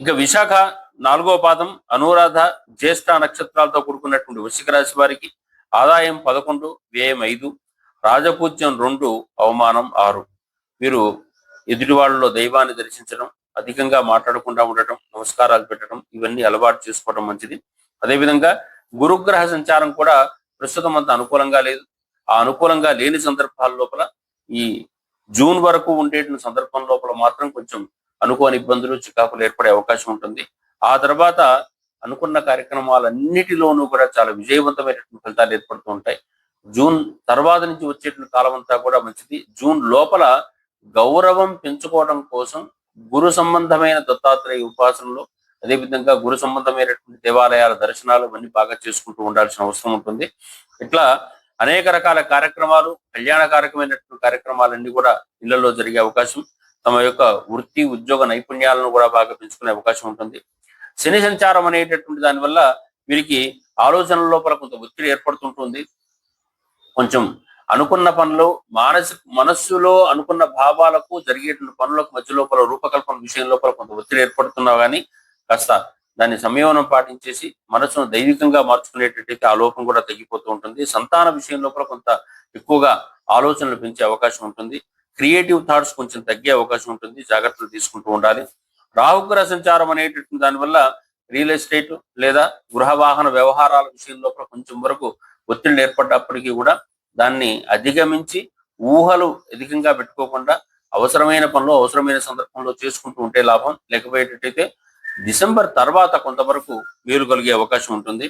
ఇక విశాఖ 4వ పాదం, అనురాధ, జ్యేష్ఠ నక్షత్రాలతో కూడుకున్నటువంటి వృశ్చిక రాశి వారికి ఆదాయం 11, వ్యయం 5, రాజపూజ్యం 2, అవమానం 6. వీరు ఎదుటి వాళ్ళలో దైవాన్ని దర్శించడం, అధికంగా మాట్లాడకుండా ఉండటం, నమస్కారాలు పెట్టడం, ఇవన్నీ అలవాటు చేసుకోవడం మంచిది. అదేవిధంగా గురుగ్రహ సంచారం కూడా ప్రస్తుతం అంత అనుకూలంగా లేదు. ఆ అనుకూలంగా లేని సందర్భాల లోపల ఈ జూన్ వరకు ఉండే సందర్భం లోపల మాత్రం కొంచెం అనుకోని ఇబ్బందులు, చికాకులు ఏర్పడే అవకాశం ఉంటుంది. ఆ తర్వాత అనుకున్న కార్యక్రమాలన్నిటిలోనూ కూడా చాలా విజయవంతమైనటువంటి ఫలితాలు ఏర్పడుతూ ఉంటాయి. జూన్ తర్వాత నుంచి వచ్చేటువంటి కాలం అంతా కూడా మంచిది. జూన్ లోపల గౌరవం పెంచుకోవడం కోసం గురు సంబంధమైన దత్తాత్రేయ ఉపాసనలు, అదేవిధంగా గురు సంబంధమైనటువంటి దేవాలయాల దర్శనాలు ఇవన్నీ బాగా చేసుకుంటూ ఉండాల్సిన అవసరం ఉంటుంది. ఇట్లా అనేక రకాల కార్యక్రమాలు, కళ్యాణకారకమైనటువంటి కార్యక్రమాలన్నీ కూడా ఇళ్లలో జరిగే అవకాశం, తమ యొక్క వృత్తి ఉద్యోగ నైపుణ్యాలను కూడా బాగా పెంచుకునే అవకాశం ఉంటుంది. శని సంచారం అనేటటువంటి దానివల్ల వీరికి ఆలోచనల లోపల కొంత ఒత్తిడి ఏర్పడుతుంటుంది. కొంచెం అనుకున్న పనులు, మనస్సులో అనుకున్న భావాలకు జరిగేటువంటి పనులకు మధ్య లోపల రూపకల్పన విషయం లోపల కొంత ఒత్తిడి ఏర్పడుతున్నా కానీ కాస్త దాన్ని సంయమనం పాటించేసి మనసును దైవికంగా మార్చుకునేటట్టయితే ఆ లోపం కూడా తగ్గిపోతూ ఉంటుంది. సంతాన విషయం లోపల కొంత ఎక్కువగా ఆలోచనలు పెంచే అవకాశం ఉంటుంది. క్రియేటివ్ థాట్స్ కొంచెం తగ్గే అవకాశం ఉంటుంది. జాగ్రత్తలు తీసుకుంటూ ఉండాలి. రాహుగ్రహ సంచారం అనేటటువంటి దానివల్ల రియల్ ఎస్టేట్ లేదా గృహ వాహన వ్యవహారాల విషయం లోపల కొంచెం వరకు ఒత్తిడి ఏర్పడ్డప్పటికీ కూడా దాన్ని అధిగమించి ఊహలు అధికంగా పెట్టుకోకుండా అవసరమైన పనులు అవసరమైన సందర్భంలో చేసుకుంటూ ఉంటే లాభం. లేకపోయేటట్టయితే డిసెంబర్ తర్వాత కొంతవరకు మేలు కలిగే అవకాశం ఉంటుంది.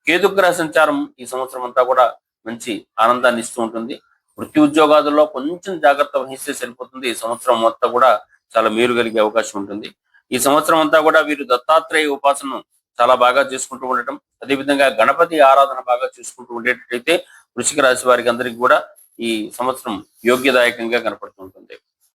కేతుగ్రహ సంచారం ఈ సంవత్సరం అంతా కూడా మంచి ఆనందాన్ని ఇస్తూ ఉంటుంది. వృత్తి ఉద్యోగాదుల్లో కొంచెం జాగ్రత్త వహిస్తే సరిపోతుంది. ఈ సంవత్సరం మొత్తం కూడా చాలా మేలు కలిగే అవకాశం ఉంటుంది. ఈ సంవత్సరం అంతా కూడా వీరు దత్తాత్రేయ ఉపాసన చాలా బాగా చేసుకుంటూ ఉండటం, అదేవిధంగా గణపతి ఆరాధన బాగా చేసుకుంటూ ఉండేటట్టయితే వృశ్చిక రాశి వారికి అందరికీ కూడా ఈ సంవత్సరం యోగ్యదాయకంగా కనపడుతుంటుంది.